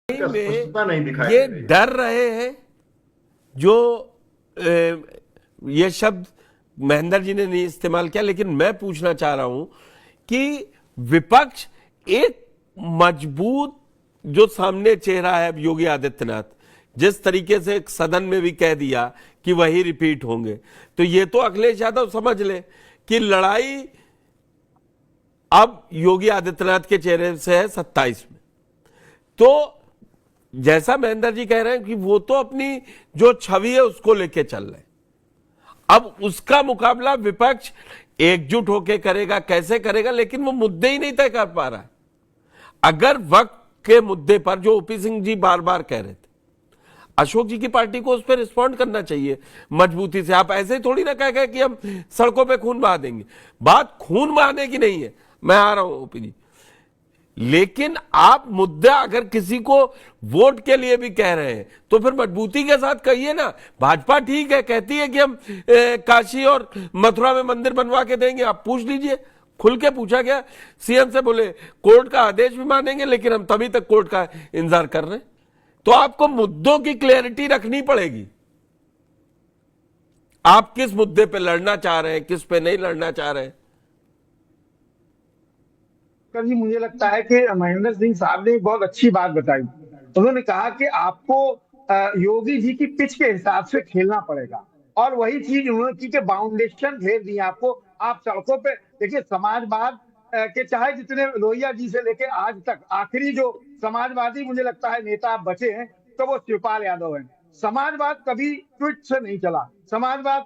नहीं दिखाई ये डर रहे हैं जो ये शब्द महेंद्र जी ने नहीं इस्तेमाल किया, लेकिन मैं पूछना चाह रहा हूं कि विपक्ष एक मजबूत जो सामने चेहरा है योगी आदित्यनाथ, जिस तरीके से सदन में भी कह दिया कि वही रिपीट होंगे, तो ये तो अखिलेश यादव समझ ले कि लड़ाई अब योगी आदित्यनाथ के चेहरे से है 27 में। तो जैसा महेंद्र जी कह रहे हैं कि वो तो अपनी जो छवि है उसको लेके चल रहे हैं, अब उसका मुकाबला विपक्ष एकजुट होकर करेगा, कैसे करेगा, लेकिन वो मुद्दे ही नहीं तय कर पा रहा है। अगर वक्त के मुद्दे पर जो ओपी सिंह जी बार बार कह रहे थे, अशोक जी की पार्टी को उस पर रिस्पॉन्ड करना चाहिए मजबूती से। आप ऐसे ही थोड़ी ना कह गए कि हम सड़कों पे खून बहा देंगे, बात खून बहाने की नहीं है, मैं आ रहा हूं ओपी जी, लेकिन आप मुद्दा अगर किसी को वोट के लिए भी कह रहे हैं तो फिर मजबूती के साथ कहिए ना। भाजपा ठीक है, कहती है कि हम काशी और मथुरा में मंदिर बनवा के देंगे, आप पूछ लीजिए, खुल के पूछा गया सीएम से, बोले कोर्ट का आदेश भी मानेंगे लेकिन हम तभी तक कोर्ट का इंतजार कर रहे हैं। तो आपको मुद्दों की क्लैरिटी रखनी पड़ेगी, आप किस मुद्दे पे लड़ना चाह रहे हैं, किस पे नहीं लड़ना चाह रहे हैं। जी मुझे लगता है कि महेंद्र सिंह साहब ने एक बहुत अच्छी बात बताई। उन्होंने कहा कि आपको योगी जी की पिच के हिसाब से खेलना पड़ेगा, और वही चीज उन्होंने की कि बाउंडेशन भेज दी आपको। आप सड़कों पे देखिए, समाजवाद के चाहे जितने लोहिया जी से लेके आज तक आखिरी जो समाजवादी मुझे लगता है नेता बचे हैं तो वो शिवपाल यादव हैं। समाजवाद कभी ट्वीट से नहीं चला, समाजवाद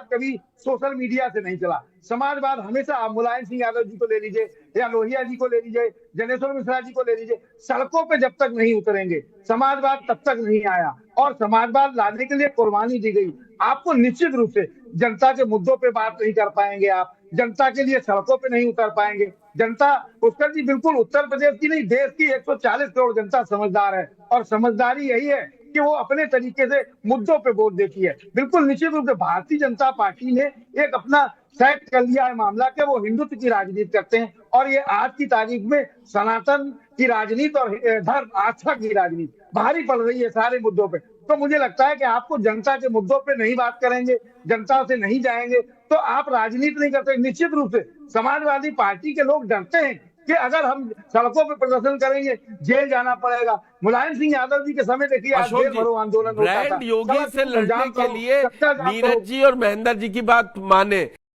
कभी सोशल मीडिया से नहीं चला। समाजवाद हमेशा, आप मुलायम सिंह यादव जी को ले लीजिए या लोहिया जी को ले लीजिए, जनेश्वर मिश्रा जी को ले लीजिए, सड़कों पे जब तक नहीं उतरेंगे समाजवाद तब तक नहीं आया, और समाजवाद लाने के लिए कुर्बानी दी गई। आपको निश्चित रूप से जनता के मुद्दों पे बात नहीं कर पाएंगे, आप जनता के लिए सड़कों पे नहीं उतर पाएंगे। जनता, पुष्कर जी, बिल्कुल उत्तर प्रदेश की नहीं, देश की 140 करोड़ जनता समझदार है, और समझदारी यही है कि वो अपने तरीके से मुद्दों पे वोट देती है। बिल्कुल निश्चित रूप से भारतीय जनता पार्टी ने एक अपना सेट कर लिया है मामला कि वो हिंदुत्व की राजनीति करते हैं, और ये आज की तारीख में सनातन की राजनीति और धर्म आस्था की राजनीति भारी पड़ रही है सारे मुद्दों पे। तो मुझे लगता है कि आपको जनता के मुद्दों पे नहीं बात करेंगे, जनता से नहीं जाएंगे, तो आप राजनीति नहीं करते। निश्चित रूप से समाजवादी पार्टी के लोग डरते हैं कि अगर हम सड़कों पे प्रदर्शन करेंगे जेल जाना पड़ेगा। मुलायम सिंह यादव जी के समय देखिए, आज जेल भरो आंदोलन होता था। ब्रांड योगी से लड़ने के लिए नीरज जी और महेंद्र जी की बात माने।